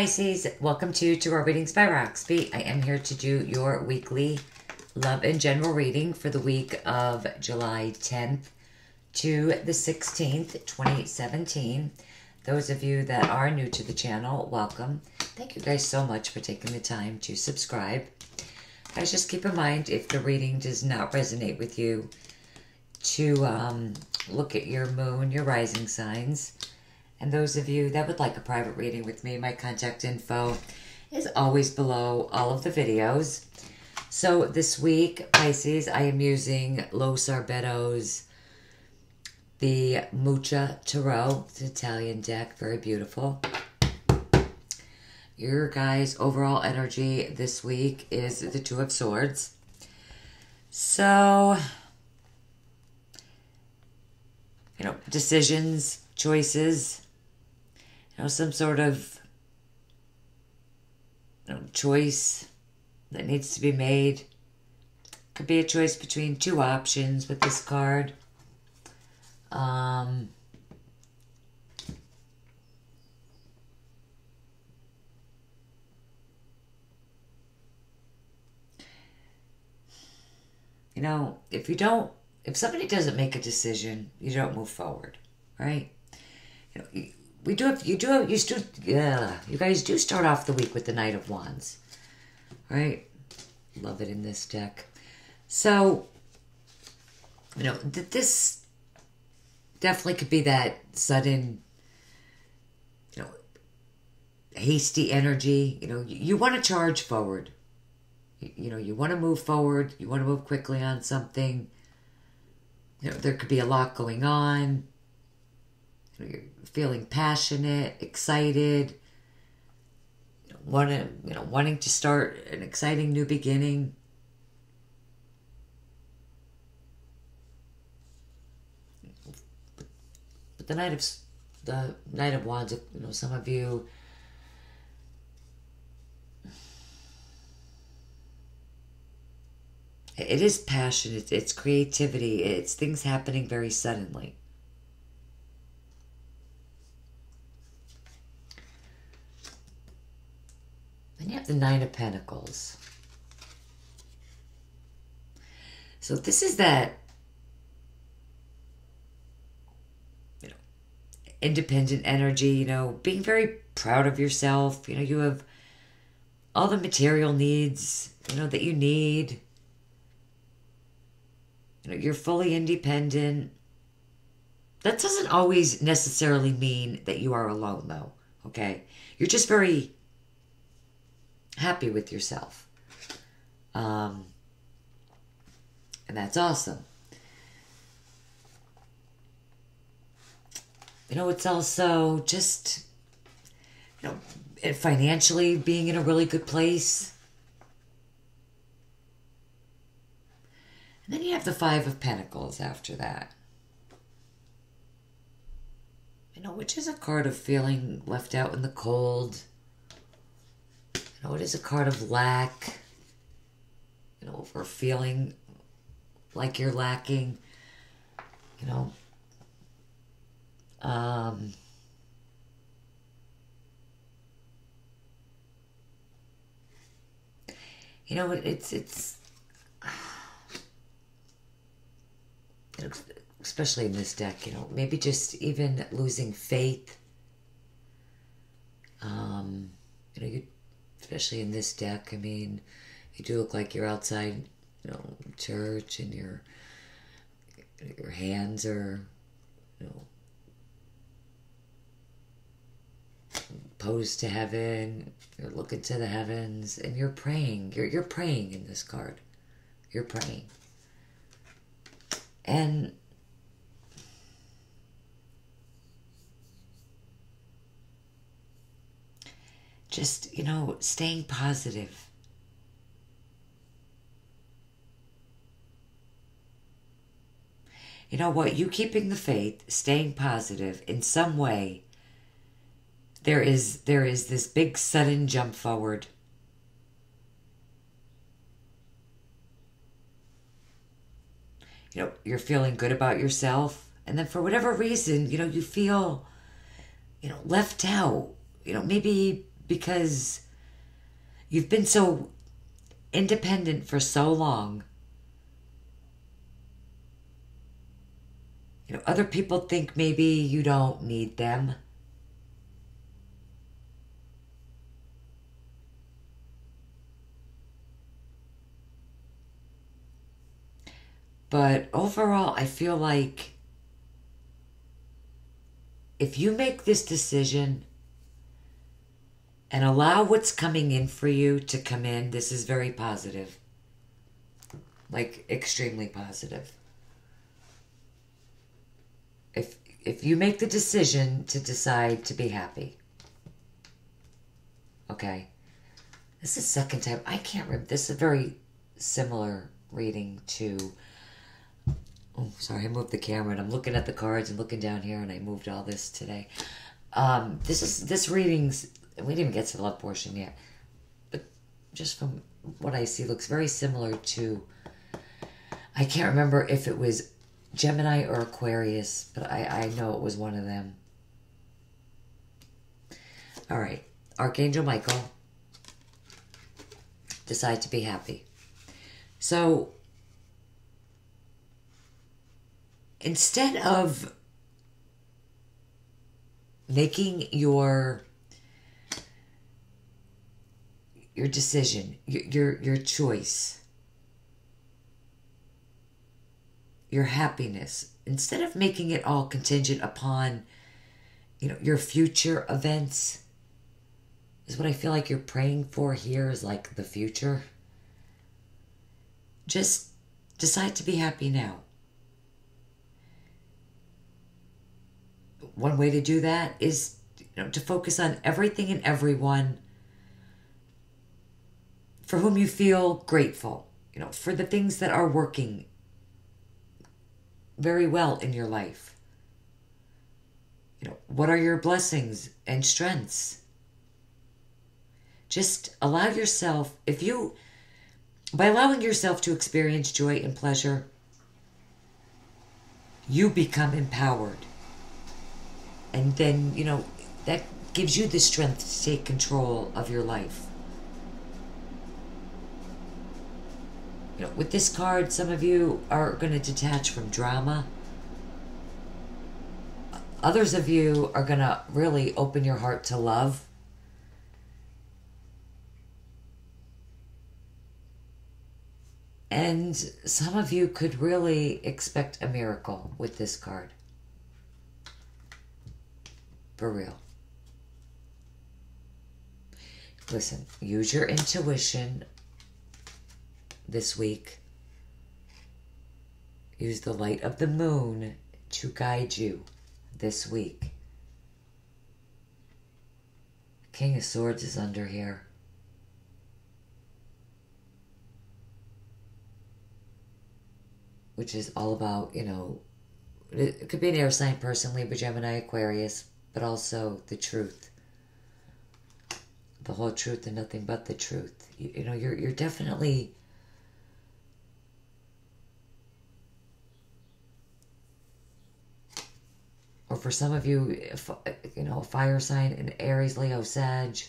Pisces, welcome to Tarot Readings by Roxby. I am here to do your weekly love and general reading for the week of July 10th to the 16th, 2017. Those of you that are new to the channel, welcome. Thank you guys so much for taking the time to subscribe. Guys, just keep in mind, if the reading does not resonate with you, to look at your moon, your rising signs. And those of you that would like a private reading with me, my contact info is always below all of the videos. So this week, Pisces, I am using Los Arbetto's the Mucha Tarot. It's an Italian deck, very beautiful. Your guys' overall energy this week is the Two of Swords. So, you know, decisions, choices, you know, some sort of choice that needs to be made. Could be a choice between two options with this card. You know, if somebody doesn't make a decision, you don't move forward, right? You know, you guys do start off the week with the Knight of Wands, right? Love it in this deck. So, you know, this definitely could be that sudden, you know, hasty energy. You know, you want to charge forward. You know, you want to move forward. You want to move quickly on something. You know, there could be a lot going on. You know, you're feeling passionate, excited, wanting to start an exciting new beginning. But the Knight of Wands, you know, some of you, it is passion, it's creativity, it's things happening very suddenly. Then you have the Nine of Pentacles. So this is that, you know, independent energy, you know, being very proud of yourself. You know, you have all the material needs, you know, that you need. You know, you're fully independent. That doesn't always necessarily mean that you are alone, though, okay? You're just very happy with yourself. And that's awesome. You know, it's also just, you know, financially being in a really good place. And then you have the Five of Pentacles after that. You know, which is a card of feeling left out in the cold. You know, it is a card of lack. You know, or feeling like you're lacking. You know. You know, it's especially in this deck, you know, maybe just even losing faith. You know, especially in this deck, I mean, you do look like you're outside, you know, church, and your hands are, you know, posed to heaven. You're looking to the heavens, and you're praying. You're praying in this card. You're praying. And just, you know, staying positive. You know what? You keeping the faith, staying positive in some way. There is this big sudden jump forward. You know, you're feeling good about yourself, and then for whatever reason, you know, you feel, you know, left out. You know, maybe because you've been so independent for so long. You know, other people think maybe you don't need them. But overall, I feel like if you make this decision and allow what's coming in for you to come in, this is very positive. Like, extremely positive. If you make the decision to decide to be happy. Okay. This is the second time. I can't remember. This is a very similar reading to... Oh, sorry, I moved the camera and I'm looking at the cards and looking down here and I moved all this today. This reading's... We didn't even get to the love portion yet. But just from what I see, looks very similar to... I can't remember if it was Gemini or Aquarius, but I know it was one of them. All right. Archangel Michael. Decide to be happy. So, instead of making your decision, your choice, your happiness, instead of making it all contingent upon, you know, your future events, is what I feel like you're praying for here, is like the future. Just decide to be happy now. One way to do that is, you know, to focus on everything and everyone for whom you feel grateful, you know, for the things that are working very well in your life. You know, what are your blessings and strengths? Just allow yourself, by allowing yourself to experience joy and pleasure, you become empowered. And then, you know, that gives you the strength to take control of your life. You know, with this card, some of you are going to detach from drama. Others of you are going to really open your heart to love. And some of you could really expect a miracle with this card. For real. Listen, use your intuition this week. Use the light of the moon to guide you this week. King of Swords is under here. Which is all about, you know, it could be an air sign person, Libra, Gemini, Aquarius, but also the truth. The whole truth and nothing but the truth. You know, you're definitely... Or for some of you, you know, a fire sign, an Aries, Leo, Sag.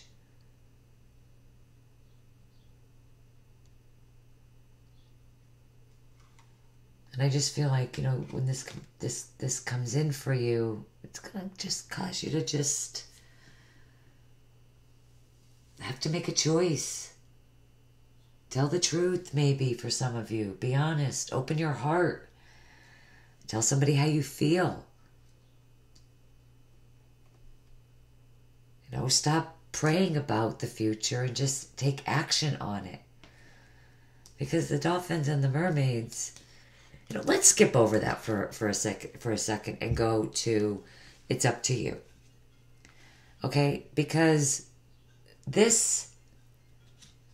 And I just feel like, you know, when this comes in for you, it's going to just cause you to just have to make a choice. Tell the truth, maybe, for some of you. Be honest. Open your heart. Tell somebody how you feel. You know, stop praying about the future and just take action on it. Because the dolphins and the mermaids... You know, let's skip over that for a second and go to it's up to you. Okay? Because this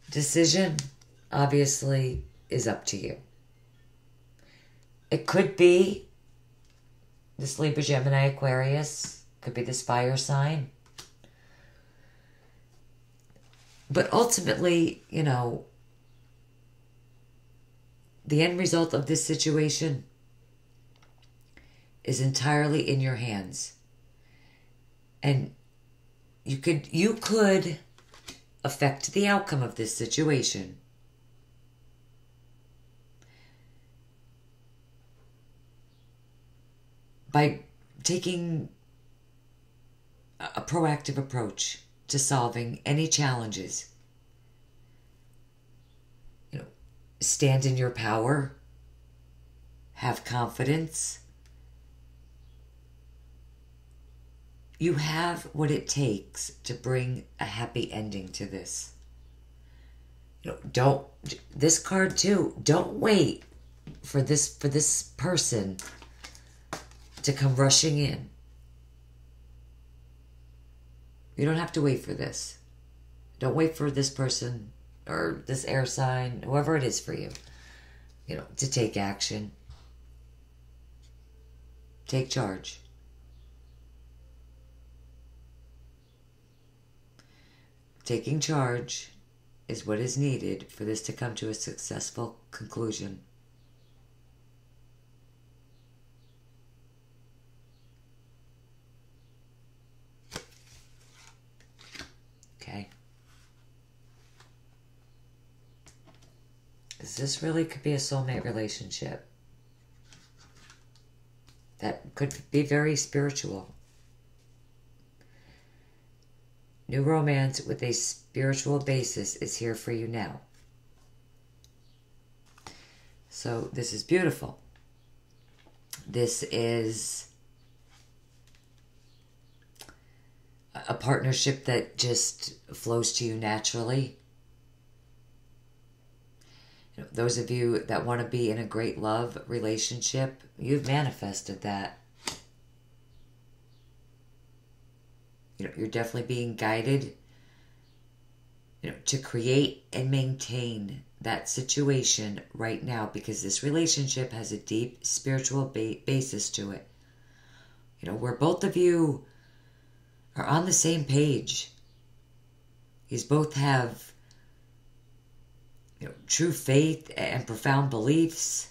decision obviously is up to you. It could be this Libra, Gemini, Aquarius. Could be this fire sign. But ultimately, you know, the end result of this situation is entirely in your hands. And you could affect the outcome of this situation. By taking a proactive approach to solving any challenges. Stand in your power, have confidence. You have what it takes to bring a happy ending to this. This card too, don't wait for this person to come rushing in. You don't have to wait for this. Don't wait for this person or this air sign, whoever it is for you, to take action. Take charge. Taking charge is what is needed for this to come to a successful conclusion. Okay. This really could be a soulmate relationship that could be very spiritual. New romance with a spiritual basis is here for you now. So this is beautiful. This is a partnership that just flows to you naturally. Those of you that want to be in a great love relationship, you've manifested that. You're definitely being guided, to create and maintain that situation right now, because this relationship has a deep spiritual basis to it. Where both of you are on the same page. You both have true faith and profound beliefs.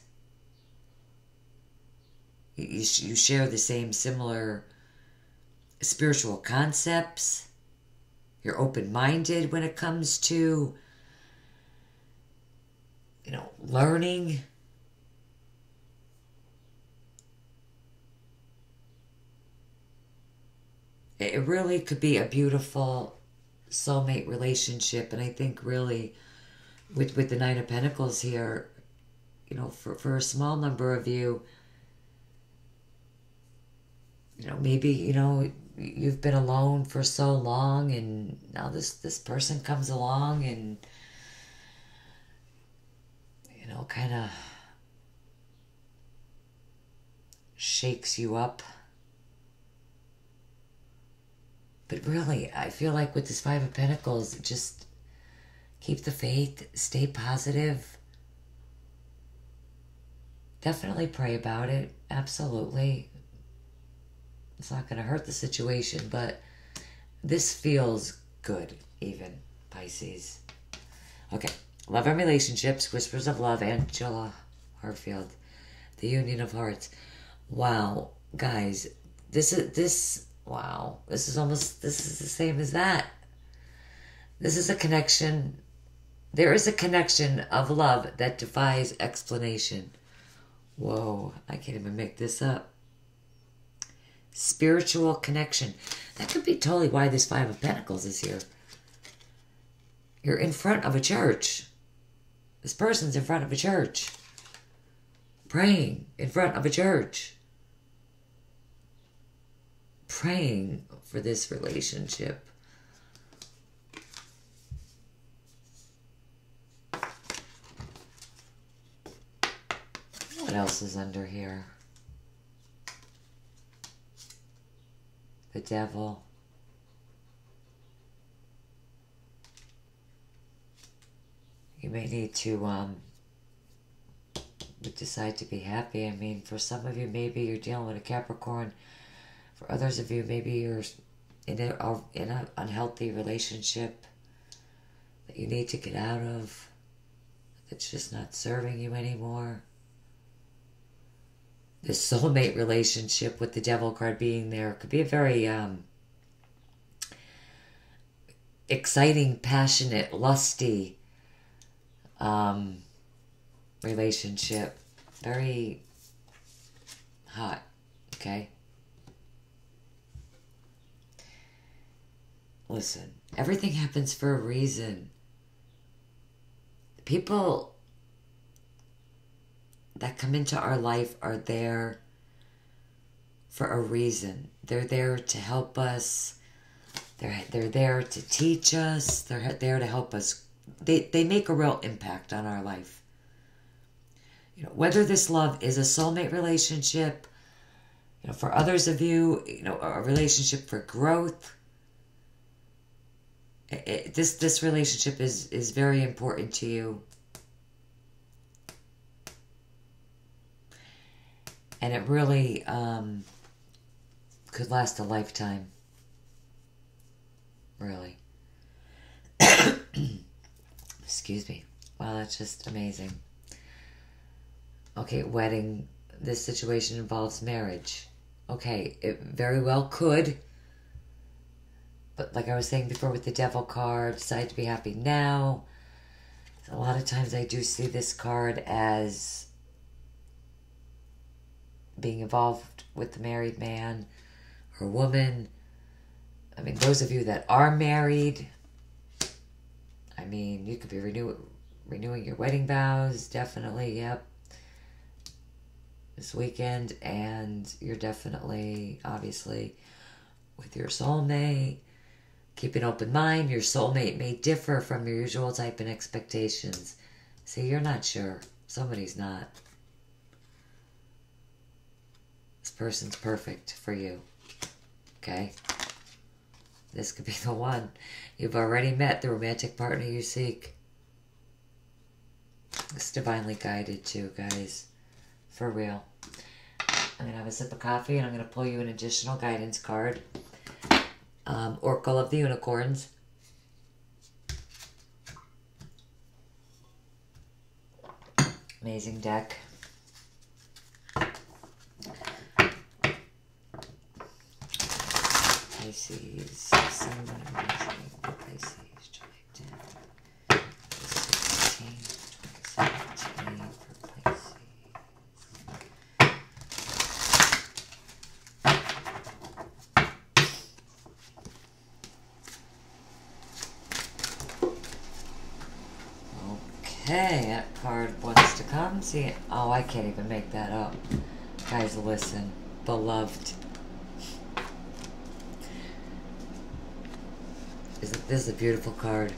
You share the same similar spiritual concepts. You're open-minded when it comes to, learning. It really could be a beautiful soulmate relationship, and I think really with the Nine of Pentacles here, for a small number of you, maybe, you've been alone for so long, and now this person comes along and, kind of shakes you up. But really, I feel like with this Five of Pentacles, just keep the faith, stay positive. Definitely pray about it. Absolutely. It's not going to hurt the situation, but this feels good, even, Pisces. Okay. Love and relationships, whispers of love, Angela Harfield, the Union of Hearts. Wow, guys, this is the same as that. This is a connection. There is a connection of love that defies explanation. Whoa, I can't even make this up. Spiritual connection. That could be totally why this Five of Pentacles is here. You're in front of a church. This person's in front of a church. Praying in front of a church. Praying for this relationship. What else is under here? The Devil. You may need to decide to be happy. I mean, for some of you, maybe you're dealing with a Capricorn. For others of you, maybe you're in an unhealthy relationship that you need to get out of. That's just not serving you anymore. This soulmate relationship with the Devil card being there could be a very exciting, passionate, lusty relationship. Very hot, okay? Listen, everything happens for a reason. People that come into our life are there for a reason. They're there to help us. They're there to teach us. They're there to help us. They make a real impact on our life. You know, whether this love is a soulmate relationship, you know, for others of you, you know, a relationship for growth. This relationship is very important to you. And it really could last a lifetime. Really. Excuse me. Wow, that's just amazing. Okay, wedding. This situation involves marriage. Okay, it very well could. But like I was saying before with the devil card, decide to be happy now. A lot of times I do see this card as being involved with the married man or woman. I mean, those of you that are married, I mean, you could be renewing your wedding vows, definitely, yep, this weekend. And you're definitely, obviously, with your soulmate. Keep an open mind. Your soulmate may differ from your usual type and expectations. See, you're not sure. Somebody's not. This person's perfect for you. Okay? This could be the one. You've already met the romantic partner you seek. It's divinely guided too, guys. For real. I'm going to have a sip of coffee and I'm going to pull you an additional guidance card. Oracle of the Unicorns. Amazing deck. Pisces, Sun, Rising, Pisces, July 10th, 16, 2017 for Pisces. Okay, that card wants to come. See, oh, I can't even make that up. Guys, listen. Beloved. This is a beautiful card.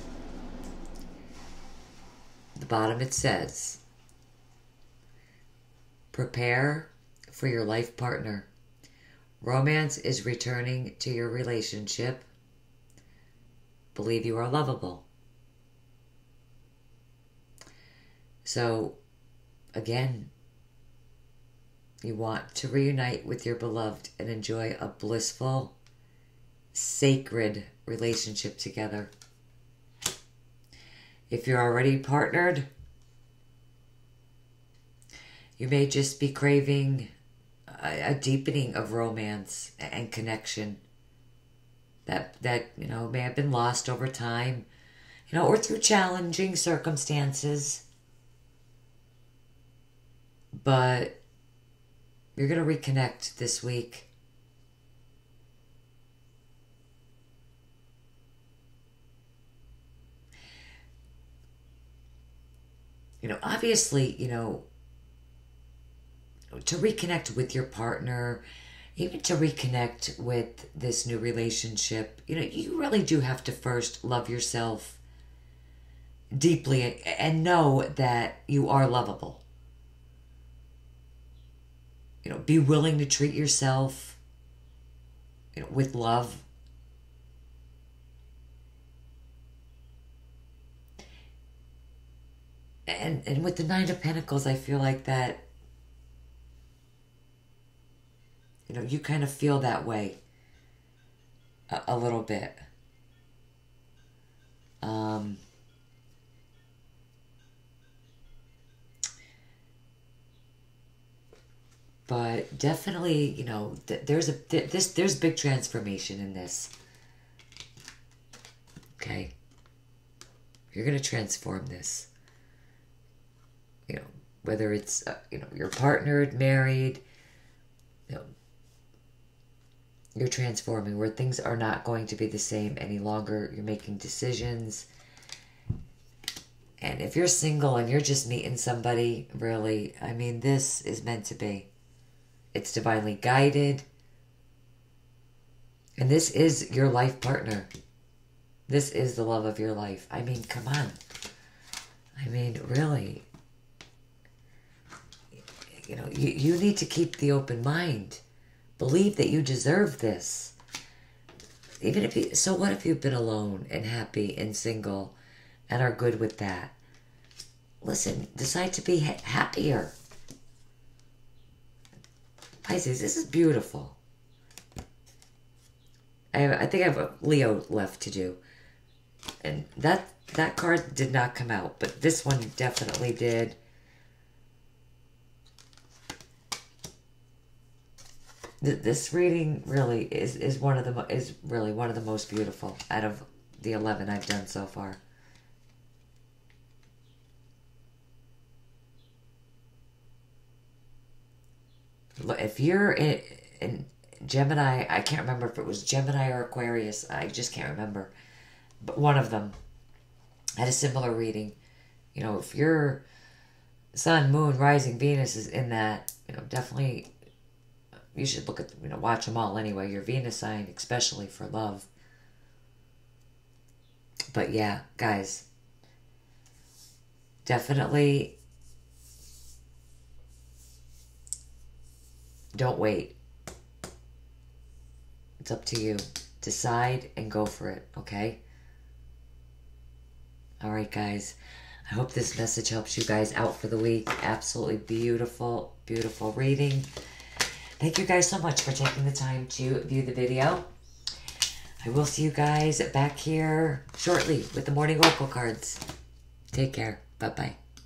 At the bottom it says, prepare for your life partner. Romance is returning to your relationship. Believe you are lovable. So, again, you want to reunite with your beloved and enjoy a blissful, sacred relationship together. If you're already partnered, you may just be craving a deepening of romance and connection that you know may have been lost over time, you know, or through challenging circumstances. But you're going to reconnect this week. You know, obviously, you know, to reconnect with your partner, even to reconnect with this new relationship, you know, you really do have to first love yourself deeply and know that you are lovable. You know, be willing to treat yourself, you know, with love. And with the Nine of Pentacles, I feel like that, you know, you kind of feel that way a little bit. But definitely, you know, there's big transformation in this. Okay? You're going to transform this. You know, whether it's, you know, you're partnered, married, you know, you're transforming where things are not going to be the same any longer. You're making decisions. And if you're single and you're just meeting somebody, really, I mean, this is meant to be. It's divinely guided. And this is your life partner. This is the love of your life. I mean, come on. I mean, really. You know, you need to keep the open mind. Believe that you deserve this. Even if you, so what if you've been alone and happy and single and are good with that? Listen, decide to be happier. Pisces, this is beautiful. I think I have a Leo left to do. And that card did not come out, but this one definitely did. This reading really is really one of the most beautiful out of the 11 I've done so far. Look, if you're in Gemini, I can't remember if it was Gemini or Aquarius. I just can't remember. But one of them had a similar reading. You know, if your Sun, Moon, Rising, Venus is in that, you know, definitely you should look at, you know, watch them all anyway. Your Venus sign, especially for love. But yeah, guys, definitely don't wait. It's up to you. Decide and go for it, okay? All right, guys. I hope this message helps you guys out for the week. Absolutely beautiful, beautiful reading. Thank you guys so much for taking the time to view the video. I will see you guys back here shortly with the morning oracle cards. Take care. Bye-bye.